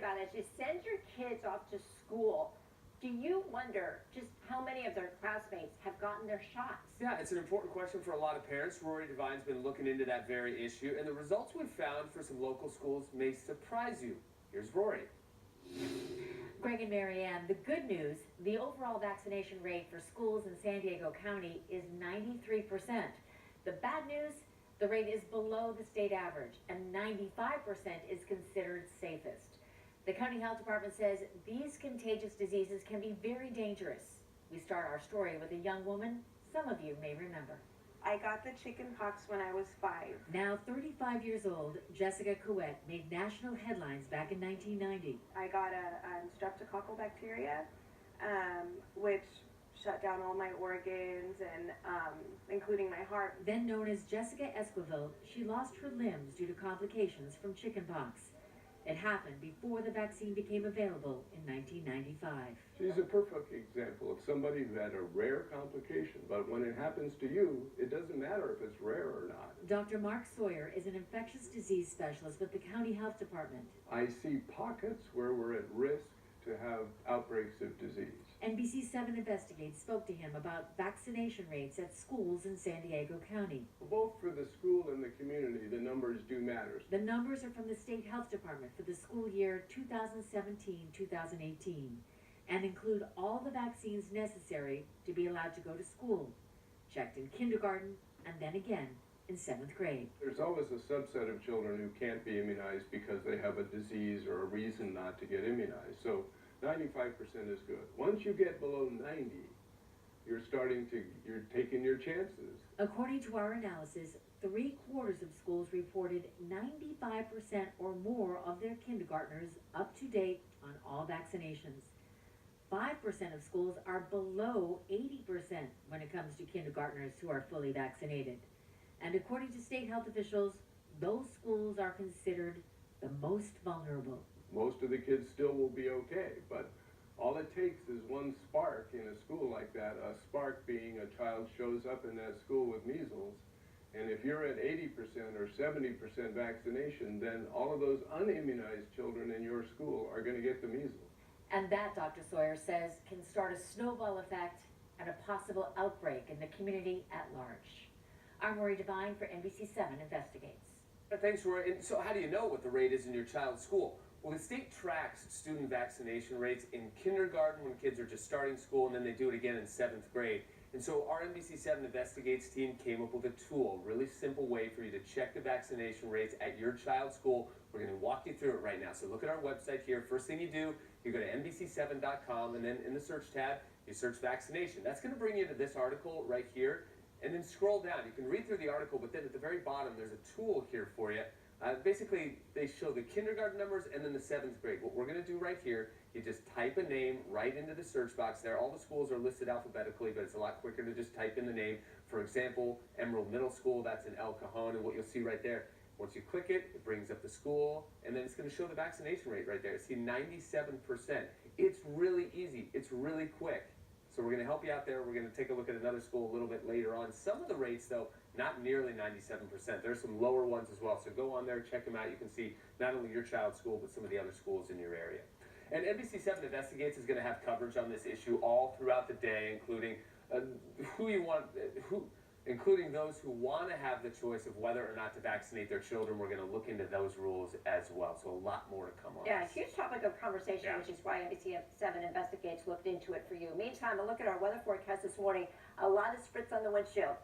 about as you send your kids off to school, do you wonder just how many of their classmates have gotten their shots? Yeah, it's an important question for a lot of parents. Rory Devine's been looking into that very issue, and the results we've found for some local schools may surprise you. Here's Rory. Greg and Marianne, the good news, the overall vaccination rate for schools in San Diego County is 93%. The bad news, the rate is below the state average, and 95% is considered safest. The county health department says these contagious diseases can be very dangerous. We start our story with a young woman some of you may remember. I got the chicken pox when I was 5. Now 35 years old, Jessica Couette made national headlines back in 1990. I got a streptococcal bacteria, which shut down all my organs, and including my heart. Then known as Jessica Esquivel, she lost her limbs due to complications from chickenpox. It happened before the vaccine became available in 1995. She's a perfect example of somebody who had a rare complication, but when it happens to you, it doesn't matter if it's rare or not. Dr. Mark Sawyer is an infectious disease specialist with the county health department. I see pockets where we're at risk to have outbreaks of disease. NBC 7 Investigates spoke to him about vaccination rates at schools in San Diego County. Both for the school and the community, the numbers do matter. The numbers are from the state health department for the school year 2017-2018 and include all the vaccines necessary to be allowed to go to school, checked in kindergarten and then again in 7th grade. There's always a subset of children who can't be immunized because they have a disease or a reason not to get immunized. So 95% is good. Once you get below 90, you're taking your chances. According to our analysis, 3/4 of schools reported 95% or more of their kindergartners up to date on all vaccinations. 5% of schools are below 80% when it comes to kindergartners who are fully vaccinated. And according to state health officials, those schools are considered the most vulnerable. Most of the kids still will be okay, but all it takes is one spark in a school like that, a spark being a child shows up in that school with measles, and if you're at 80% or 70% vaccination, then all of those unimmunized children in your school are going to get the measles. And that, Dr. Sawyer says, can start a snowball effect and a possible outbreak in the community at large. I'm Rory Devine for NBC 7 Investigates. Thanks, Rory. And so how do you know what the rate is in your child's school? Well, the state tracks student vaccination rates in kindergarten when kids are just starting school, and then they do it again in 7th grade. And so our NBC 7 Investigates team came up with a tool, a really simple way for you to check the vaccination rates at your child's school. We're going to walk you through it right now. So look at our website here. First thing you do, you go to NBC7.com, and then in the search tab, you search vaccination. That's going to bring you to this article right here. And then scroll down. You can read through the article, but then at the very bottom, there's a tool here for you. Basically, they show the kindergarten numbers and then the 7th grade. What we're going to do right here, you just type a name right into the search box there. All the schools are listed alphabetically, but it's a lot quicker to just type in the name. For example, Emerald Middle School, that's in El Cajon, and what you'll see right there, once you click it, it brings up the school, and then it's going to show the vaccination rate right there. See, 97%. It's really easy. It's really quick. So we're going to help you out there. We're going to take a look at another school a little bit later on. Some of the rates, though, not nearly 97%. There's some lower ones as well. So go on there, check them out. You can see not only your child's school, but some of the other schools in your area. And NBC 7 Investigates is going to have coverage on this issue all throughout the day, including including those who want to have the choice of whether or not to vaccinate their children. We're going to look into those rules as well. So a lot more to come on. Yeah, huge topic of conversation, which is why NBC 7 Investigates looked into it for you. Meantime, a look at our weather forecast this morning. A lot of spritz on the windshield.